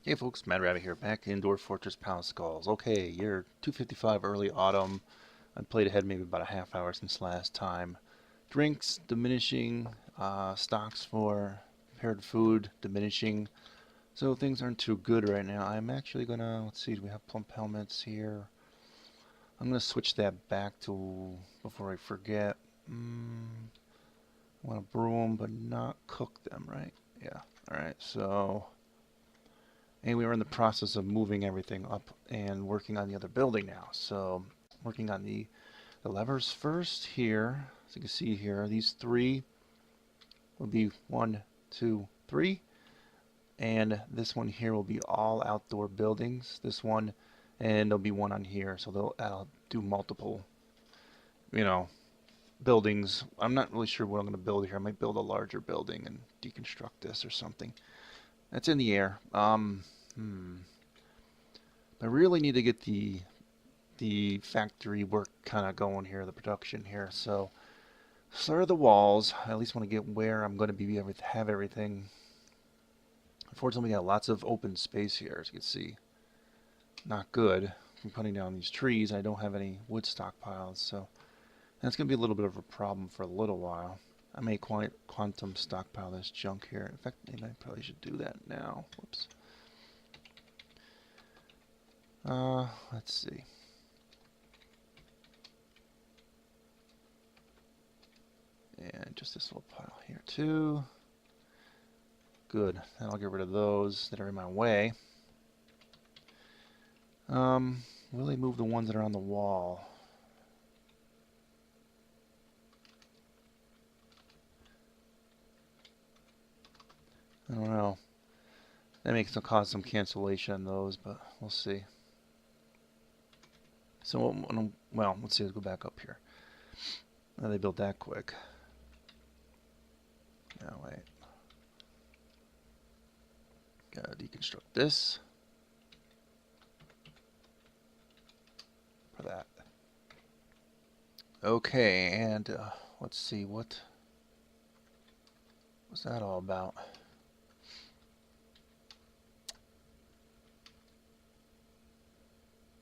Hey folks, Mad Rabbit here, back in Dwarf Fortress Palaceskulls. Okay, year 255 early autumn. I played ahead maybe about a half hour since last time. Drinks diminishing, stocks for prepared food diminishing. So things aren't too good right now. I'm actually gonna, let's see, do we have plump helmets here? I'm gonna switch that back to, before I forget. I want to brew them but not cook them, right? Yeah, alright, so... And we were in the process of moving everything up and working on the other building now. So working on the levers first here. As you can see here, these three will be 1, 2, 3. And this one here will be all outdoor buildings. This one, and there'll be one on here. So I'll do multiple, you know, buildings. I'm not really sure what I'm going to build here. I might build a larger building and deconstruct this or something. That's in the air. I really need to get the factory work kind of going here, the production here. So start the walls. I at least want to get where I'm going to be able to have everything. Unfortunately, we got lots of open space here, as you can see. Not good. I'm putting down these trees. I don't have any wood stockpiles, so that's going to be a little bit of a problem for a little while. I may quantum stockpile this junk here. In fact, maybe I probably should do that now. Whoops. Let's see. And just this little pile here too. Good. Then I'll get rid of those that are in my way. Will they move the ones that are on the wall? I don't know. That makes cause some cancellation on those, but we'll see. So, well, let's see. Let's go back up here. Oh, they built that quick. No, wait. Gotta deconstruct this. For that. Okay, and let's see, what was that all about?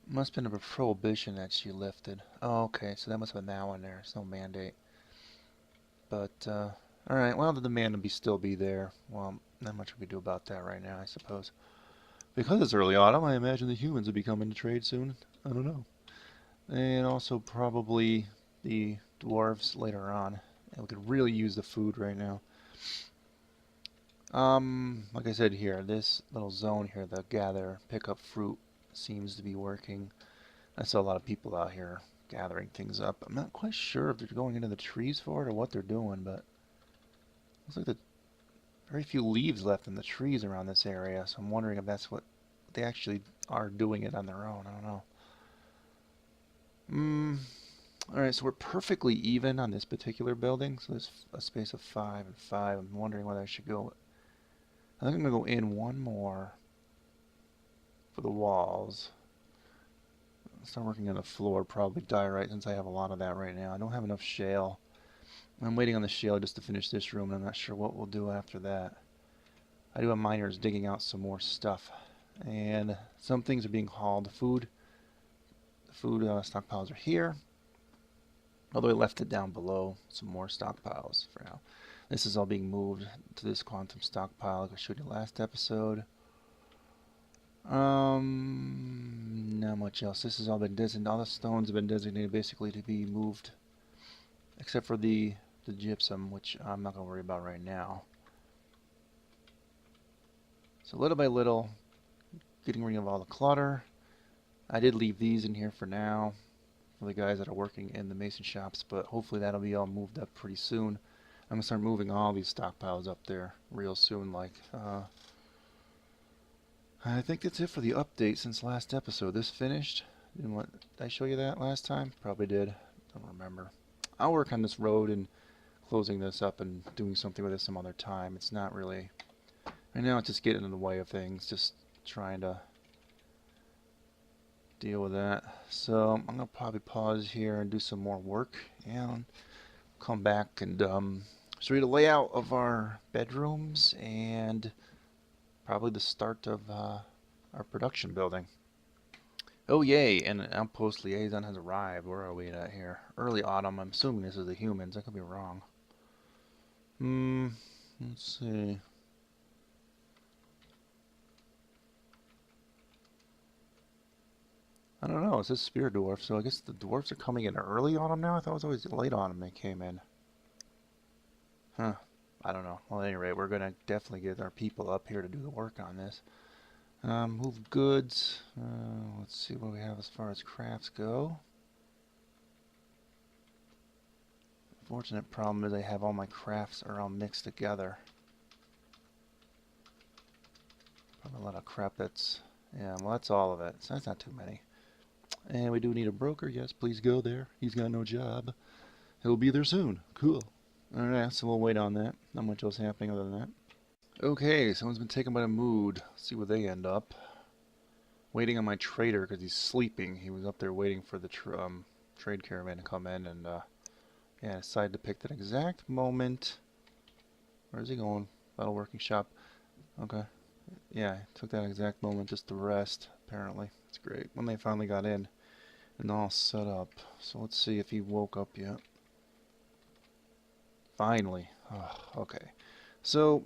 Must have been a prohibition that she lifted. Oh, okay, so that must have been that one there. It's no mandate. But, alright, well, the demand will still be there. Well, not much we can do about that right now, I suppose. Because it's early autumn, I imagine the humans will be coming to trade soon. I don't know. And also probably the dwarves later on. And we could really use the food right now. Like I said here, this little zone here, the gather, pick up fruit, seems to be working. I saw a lot of people out here gathering things up. I'm not quite sure if they're going into the trees for it or what they're doing, but looks like there's very few leaves left in the trees around this area, so I'm wondering if that's what they actually are doing it on their own. I don't know. Alright, so we're perfectly even on this particular building, so there's a space of 5 and 5. I'm wondering whether I should go... I think I'm going to go in one more for the walls. Start working on the floor, probably diorite since I have a lot of that right now. I don't have enough shale. I'm waiting on the shale just to finish this room, and I'm not sure what we'll do after that. I do have miners digging out some more stuff. And some things are being hauled. The food stockpiles are here. Although I left it down below, some more stockpiles for now. This is all being moved to this quantum stockpile like I showed you last episode. Not much else. This has all been designated. All the stones have been designated basically to be moved, except for the gypsum, which I'm not going to worry about right now. So little by little, getting rid of all the clutter. I did leave these in here for now, for the guys that are working in the mason shops, but hopefully that'll be all moved up pretty soon. I'm going to start moving all these stockpiles up there real soon, like, I think that's it for the update since last episode. This finished. Did I show you that last time? Probably did. Don't remember. I'll work on this road and closing this up and doing something with it some other time. It's not really... Right now it's just getting in the way of things. Just trying to deal with that. So I'm going to probably pause here and do some more work. And come back and show you the layout of our bedrooms and... probably the start of our production building. Oh yay, and an outpost liaison has arrived. Where are we at here? Early autumn. I'm assuming this is the humans. I could be wrong. Let's see. I don't know. It says spear dwarf, so I guess the dwarfs are coming in early autumn now? I thought it was always late autumn they came in. Huh. I don't know. Well, at any rate, we're going to definitely get our people up here to do the work on this. Move goods. Let's see what we have as far as crafts go. Fortunate problem is I have all my crafts are all mixed together. Probably a lot of crap that's... Yeah, well, that's all of it. So that's not too many. And we do need a broker. Yes, please go there. He's got no job. He'll be there soon. Cool. Alright, so we'll wait on that. Not much else happening other than that. Okay, someone's been taken by the mood. Let's see where they end up. Waiting on my trader because he's sleeping. He was up there waiting for the trade caravan to come in, and yeah, I decided to pick that exact moment. Where's he going? Metalworking shop. Okay. Yeah, took that exact moment just to rest, apparently. It's great. When they finally got in and all set up. So let's see if he woke up yet. Finally. Oh, okay. So,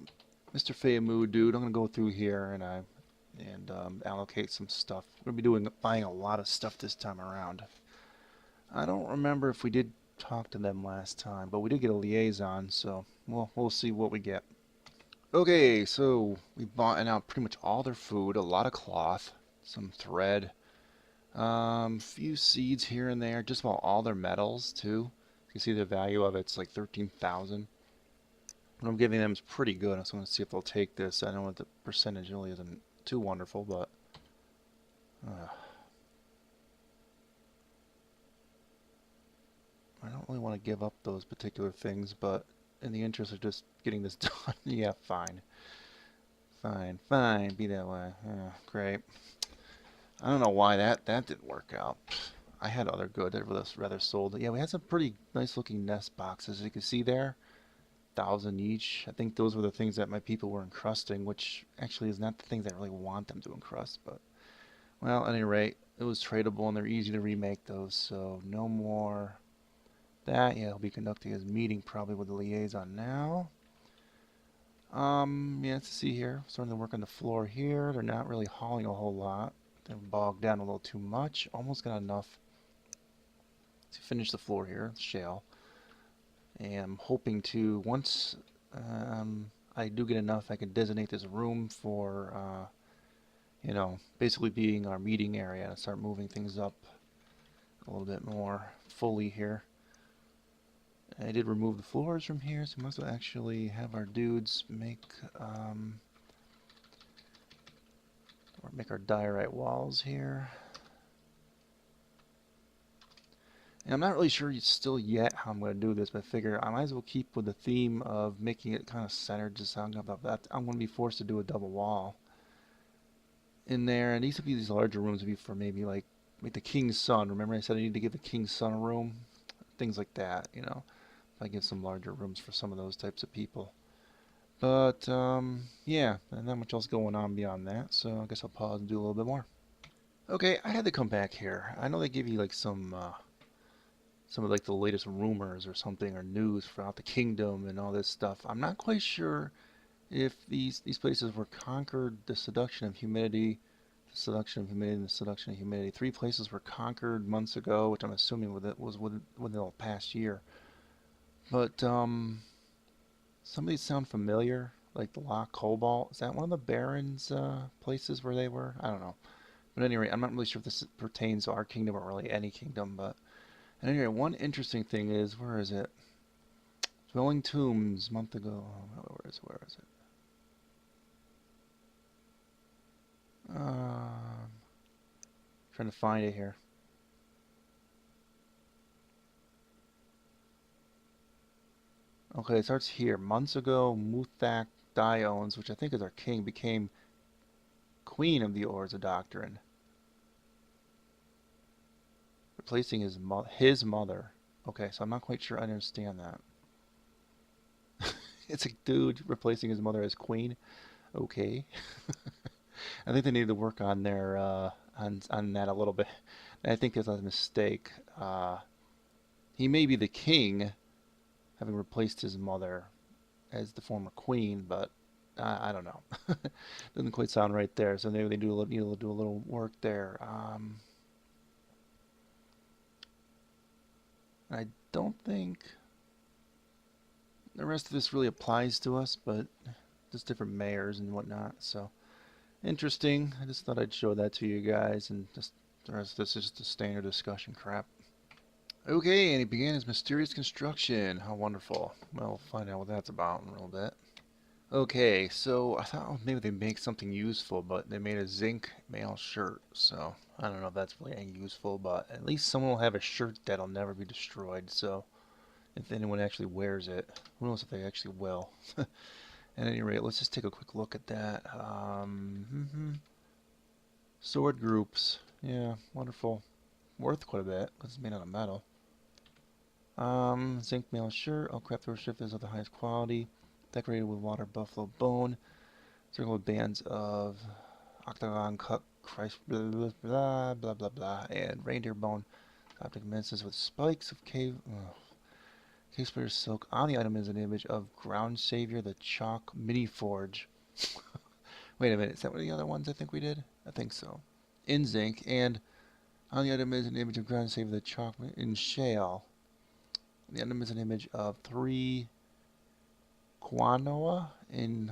Mr. Fayamu, dude, I'm going to go through here and allocate some stuff. We're going to be buying a lot of stuff this time around. I don't remember if we did talk to them last time, but we did get a liaison, so we'll see what we get. Okay, so we bought out pretty much all their food, a lot of cloth, some thread, few seeds here and there, just about all their metals too. You can see the value of it's like 13,000. What I'm giving them is pretty good. I just want to see if they'll take this. I know the percentage really isn't too wonderful, but I don't really want to give up those particular things, but in the interest of just getting this done, yeah, fine. Fine, be that way. Yeah, great. I don't know why that didn't work out. I had other good that was rather sold. Yeah, we had some pretty nice looking nest boxes. As you can see there, 1,000 each. I think those were the things that my people were encrusting, which actually is not the things I really want them to encrust, but well, at any rate, it was tradable and they're easy to remake those, so no more that. Yeah, he'll be conducting his meeting probably with the liaison now. Yeah, let's see here. Starting to work on the floor here. They're not really hauling a whole lot. They're bogged down a little too much. Almost got enough to finish the floor here, shale. And I'm hoping to, once I do get enough, I can designate this room for, you know, basically being our meeting area and start moving things up a little bit more fully here. I did remove the floors from here, so we must actually have our dudes make or make our diorite walls here. And I'm not really sure still yet how I'm going to do this, but I figure I might as well keep with the theme of making it kind of centered. Just how I'm going to be forced to do a double wall in there, and these would be these larger rooms would be for maybe like the king's son. Remember I said I need to give the king's son a room, things like that, you know. I give some larger rooms for some of those types of people. But, yeah, not much else going on beyond that, so I guess I'll pause and do a little bit more. Okay, I had to come back here. I know they give you, like, some of, like, the latest rumors or something, or news throughout the kingdom and all this stuff. I'm not quite sure if these places were conquered. The seduction of humidity, the seduction of humidity, and the seduction of humidity. 3 places were conquered months ago, which I'm assuming was within the past year. But, some of these sound familiar, like the Loch Cobalt. Is that one of the Barons' places where they were? I don't know. But anyway, I'm not really sure if this pertains to our kingdom or really any kingdom. But anyway, one interesting thing is, where is it? Dwelling Tombs, month ago. Where is it? Trying to find it here. Okay, it starts here. Months ago, Muthak Diones, which I think is our king, became queen of the Orza Doctrine, replacing his mother. Okay, so I'm not quite sure I understand that. It's a dude replacing his mother as queen. Okay. I think they need to work on their on that a little bit. I think that's a mistake. He may be the king, having replaced his mother as the former queen, but I don't know. Doesn't quite sound right there. So maybe they need to do a little work there. I don't think the rest of this really applies to us, but just different mayors and whatnot. So interesting. I just thought I'd show that to you guys, and just the rest of this is just a standard discussion crap. Okay, and he began his mysterious construction. How wonderful. Well, we'll find out what that's about in a little bit. Okay, so I thought maybe they make something useful, but they made a zinc mail shirt. So I don't know if that's really any useful, but at least someone will have a shirt that'll never be destroyed. So if anyone actually wears it, who knows if they actually will. At any rate, let's just take a quick look at that. Sword groups. Yeah, wonderful. Worth quite a bit because it's made out of metal. Zinc mail shirt. All craft shift is of the highest quality. Decorated with water buffalo bone. Circle with bands of octagon cut Christ blah blah blah blah blah and reindeer bone. Optic menses with spikes of cave splitter silk. On the item is an image of Ground Savior the Chalk Mini Forge. Wait a minute, is that one of the other ones I think we did? I think so. In zinc, and on the item is an image of Ground Savior the Chalk in shale. The item is an image of 3 quinoa in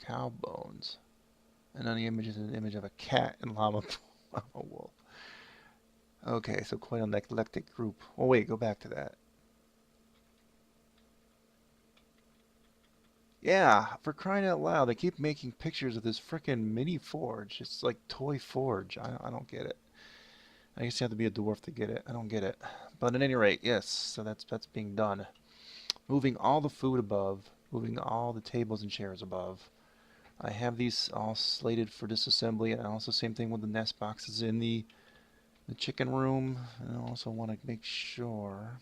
cow bones. And on the image is an image of a cat and llama wool. Okay, so quite an eclectic group. Oh wait, go back to that. Yeah, for crying out loud, they keep making pictures of this frickin' mini forge. It's like toy forge. I don't get it. I guess you have to be a dwarf to get it. I don't get it. But at any rate, yes, so that's being done. Moving all the food above. Moving all the tables and chairs above. I have these all slated for disassembly, and also same thing with the nest boxes in the chicken room. And I also want to make sure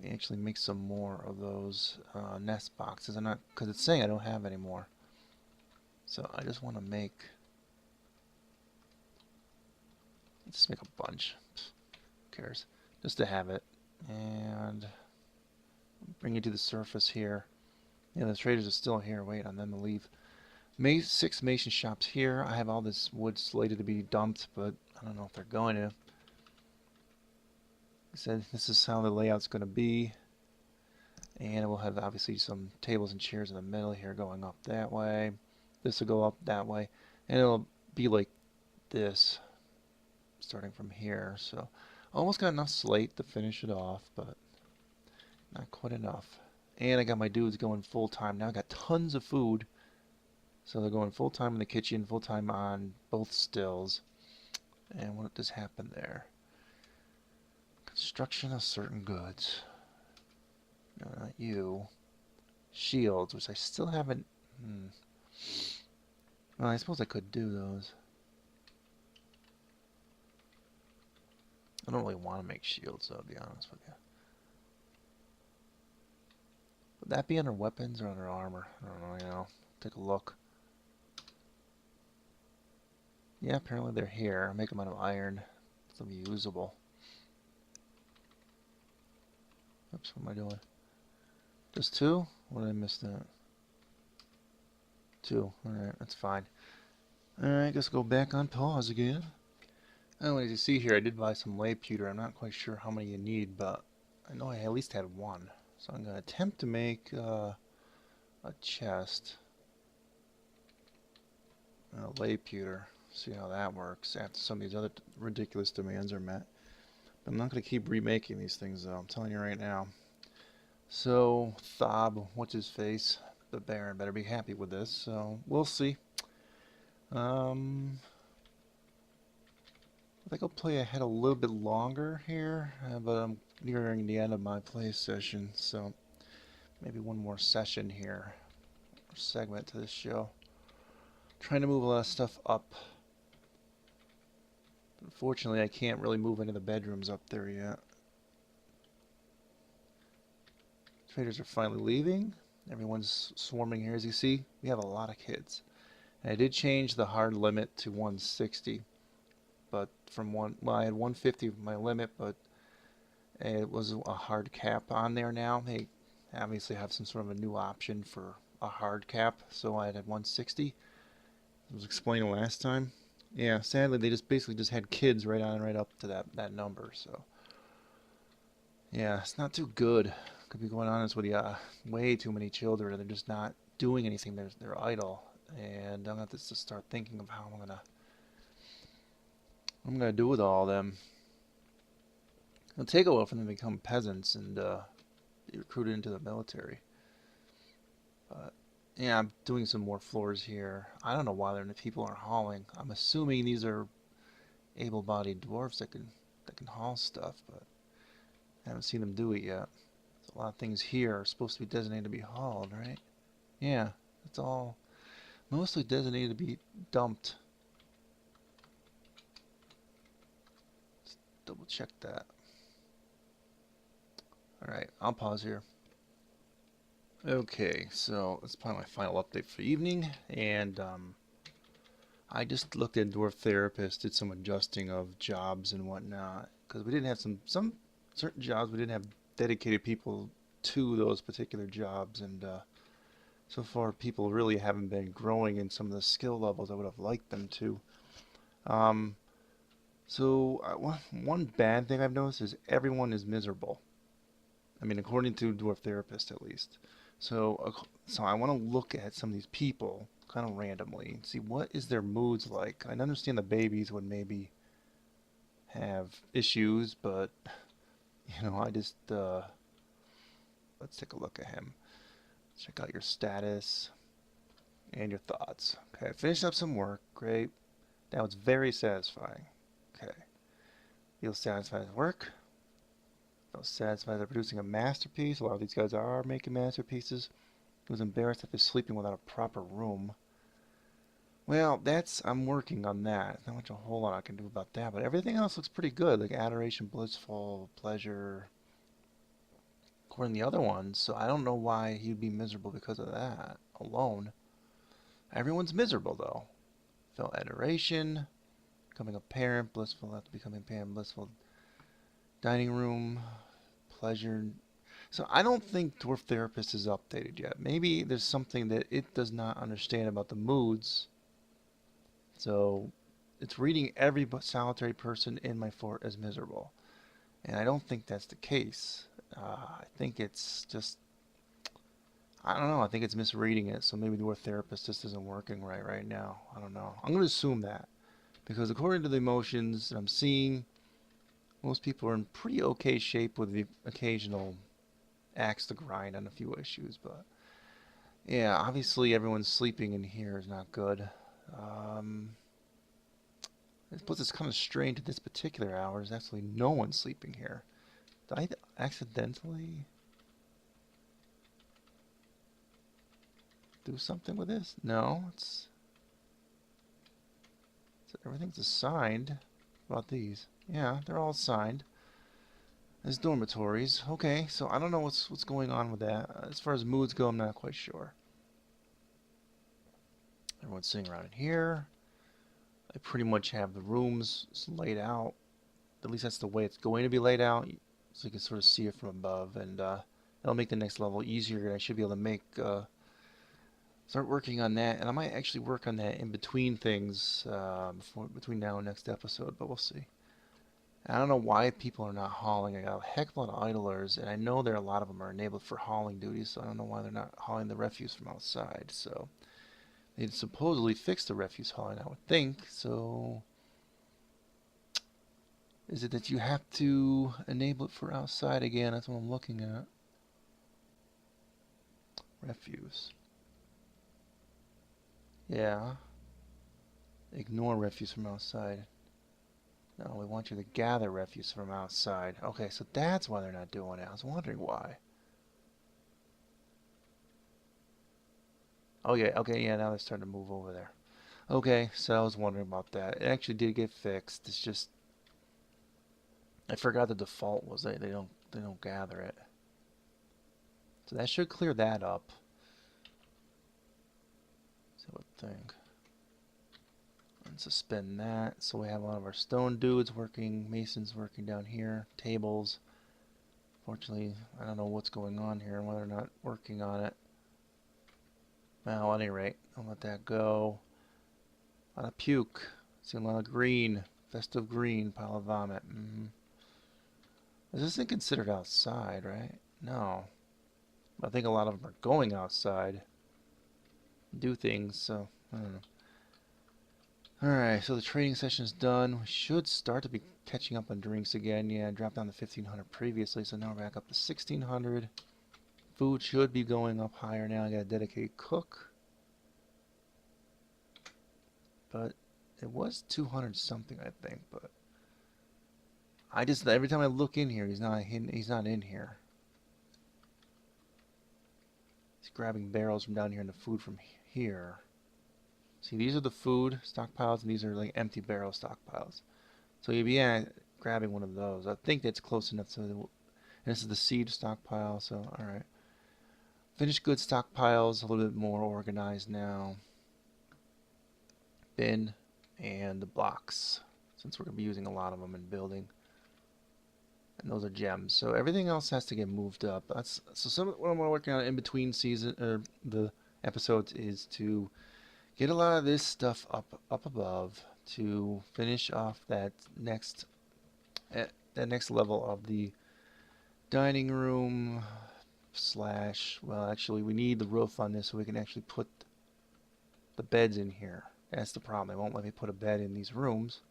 we actually make some more of those nest boxes. I'm not, because it's saying I don't have any more. So I just want to make, let's just make a bunch. Who cares? Just to have it. And bring it to the surface here. Yeah, the traders are still here. Wait on them to leave. 6 mason shops here. I have all this wood slated to be dumped, but I don't know if they're going to. I said this is how the layout's going to be. And we'll have obviously some tables and chairs in the middle here going up that way. This will go up that way. And it'll be like this, starting from here. So almost got enough slate to finish it off, but not quite enough. And I got my dudes going full time. Now I got tons of food. So they're going full time in the kitchen, full time on both stills. And what just happened there? Construction of certain goods. No, not you. Shields, which I still haven't. Well, I suppose I could do those. I don't really want to make shields, though, to be honest with you. Would that be under weapons or under armor? I don't know, you know. Take a look. Yeah, apparently they're here. Make them out of iron. So they'll be usable. Oops, what am I doing? Just 2? What did I miss that? 2. Alright, that's fine. Alright, guess go back on pause again. Anyway, as you see here, I did buy some lay pewter. I'm not quite sure how many you need, but I know I at least had 1. So I'm going to attempt to make a chest. Lay pewter. See how that works after some of these other ridiculous demands are met. But I'm not going to keep remaking these things, though. I'm telling you right now. So, Thob, what's his face? The Baron better be happy with this. So, we'll see. I think I'll play ahead a little bit longer here, but I'm nearing the end of my play session, so maybe one more session here, or segment to this show. Trying to move a lot of stuff up. Unfortunately, I can't really move any of the bedrooms up there yet. Traders are finally leaving. Everyone's swarming here. As you see, we have a lot of kids. And I did change the hard limit to 160, but from well, I had 150 my limit, but it was a hard cap on there now. They obviously have some sort of a new option for a hard cap, so I had 160. I was explaining last time. Yeah, sadly they just basically just had kids right on right up to that number. So yeah, it's not too good. Could be going on this with way too many children. They're just not doing anything. They're idle, and I'm gonna have to just start thinking of how I'm gonna do with all of them. It'll take a while for them to become peasants and be recruited into the military. But yeah, I'm doing some more floors here. I don't know why people aren't hauling. I'm assuming these are able-bodied dwarves that can haul stuff, but I haven't seen them do it yet. So a lot of things here are supposed to be designated to be hauled, right? Yeah, it's all mostly designated to be dumped. Let's double check that. Alright, I'll pause here. Okay, so that's probably my final update for the evening, and I just looked at Dwarf Therapist, did some adjusting of jobs and whatnot, because we didn't have some certain jobs, we didn't have dedicated people to those particular jobs, and so far people really haven't been growing in some of the skill levels I would have liked them to. One bad thing I've noticed is everyone is miserable. I mean, according to Dwarf Therapist at least. So I want to look at some of these people kind of randomly and see what is their moods like. I understand the babies would maybe have issues, but I just let's take a look at him. Check out your status and your thoughts. Okay, finished up some work. Great. That was very satisfying. Okay. Feel satisfied with work. Felt satisfied they're producing a masterpiece. A lot of these guys are making masterpieces. He was embarrassed after sleeping without a proper room. Well, I'm working on that. Not much a whole lot I can do about that, but everything else looks pretty good. Like adoration, blissful, pleasure. According to the other ones, so I don't know why he'd be miserable because of that alone. Everyone's miserable though. Felt adoration, becoming a parent, blissful after becoming a parent, blissful. Dining room, pleasure. So I don't think Dwarf Therapist is updated yet. Maybe there's something that it does not understand about the moods. So it's reading every solitary person in my fort as miserable. And I don't think that's the case. I think it's just, I don't know, I think it's misreading it. So maybe Dwarf Therapist just isn't working right now. I don't know. I'm going to assume that. Because according to the emotions that I'm seeing, most people are in pretty okay shape with the occasional axe to grind on a few issues, but yeah, obviously everyone's sleeping in here is not good. Plus it's kind of strange at this particular hour. There's actually no one sleeping here. Did I accidentally do something with this? No, everything's assigned. About these. Yeah, they're all assigned as dormitories. Okay, so I don't know what's going on with that. As far as moods go, I'm not quite sure. Everyone's sitting around in here. I pretty much have the rooms laid out. At least that's the way it's going to be laid out, so you can sort of see it from above, and that'll make the next level easier. I should be able to start working on that, and I might actually work on that in between things between now and next episode, but we'll see. I don't know why people are not hauling. I got a heck of a lot of idlers, and I know a lot of them are enabled for hauling duties, so I don't know why they're not hauling the refuse from outside. So they'd supposedly fix the refuse hauling, I would think. So is it that you have to enable it for outside again? That's what I'm looking at. Refuse. Yeah. Ignore refuse from outside. No, we want you to gather refuse from outside. Okay, so that's why they're not doing it. I was wondering why. Oh yeah, okay, yeah, now they're starting to move over there. Okay, so I was wondering about that. It actually did get fixed. It's just I forgot the default was they don't gather it. So that should clear that up. I would think. And suspend that. So we have a lot of our stone dudes working, masons working down here, tables. Fortunately, I don't know what's going on here and whether or not working on it. Well, at any rate, I'll let that go. A lot of puke. See a lot of green. Festive green, pile of vomit. Is this thing considered outside, right? No. I think a lot of them are going outside. Do things, so I don't know. Alright, so the trading session is done. We should start to be catching up on drinks again. Yeah, I dropped down to 1500 previously, so now we're back up to 1600. Food should be going up higher now. I got a dedicated cook. But it was 200 something, I think, but I just every time I look in here, he's not in here. He's grabbing barrels from down here and the food from here. See, these are the food stockpiles, and these are like empty barrel stockpiles. So you'd be grabbing one of those. I think that's close enough to. And this is the seed stockpile. So all right, finished goods stockpiles a little bit more organized now. Bin and the blocks, since we're gonna be using a lot of them in building. And those are gems. So everything else has to get moved up. That's so some what I'm working on in between season or the episodes is to get a lot of this stuff up above to finish off that next level of the dining room slash. Well, actually, we need the roof on this so we can actually put the beds in here. That's the problem. They won't let me put a bed in these rooms.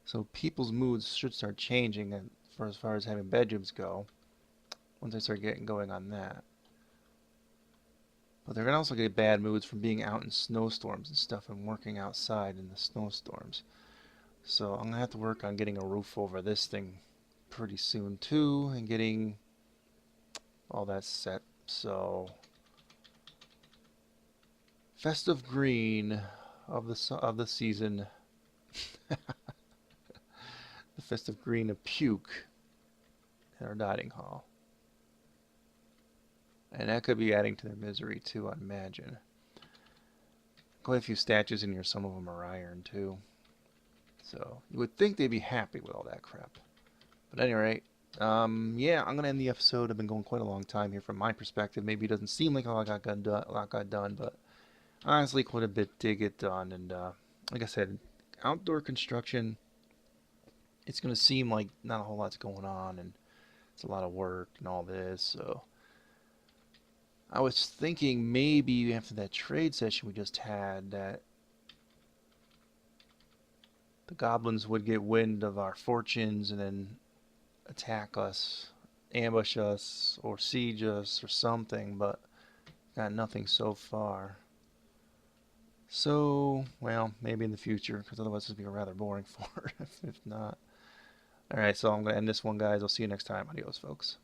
So people's moods should start changing for as far as having bedrooms go once I start getting going on that. But they're going to also get bad moods from being out in snowstorms and stuff and working outside in the snowstorms. So I'm going to have to work on getting a roof over this thing pretty soon too and getting all that set. So festive green of the season. The festive green of puke in our dining hall. And that could be adding to their misery too, I imagine. Quite a few statues in here, some of them are iron too. So you would think they'd be happy with all that crap. But at any rate, yeah, I'm gonna end the episode. I've been going quite a long time here from my perspective. Maybe it doesn't seem like a lot got done, but honestly, quite a bit did get done. And like I said, outdoor construction, it's gonna seem like not a whole lot's going on, and it's a lot of work and all this. So I was thinking maybe after that trade session we just had that the goblins would get wind of our fortunes and then attack us, ambush us, or siege us or something, but got nothing so far. So, well, maybe in the future, because otherwise this would be a rather boring fort if not. Alright, so I'm going to end this one, guys. I'll see you next time. Adios, folks.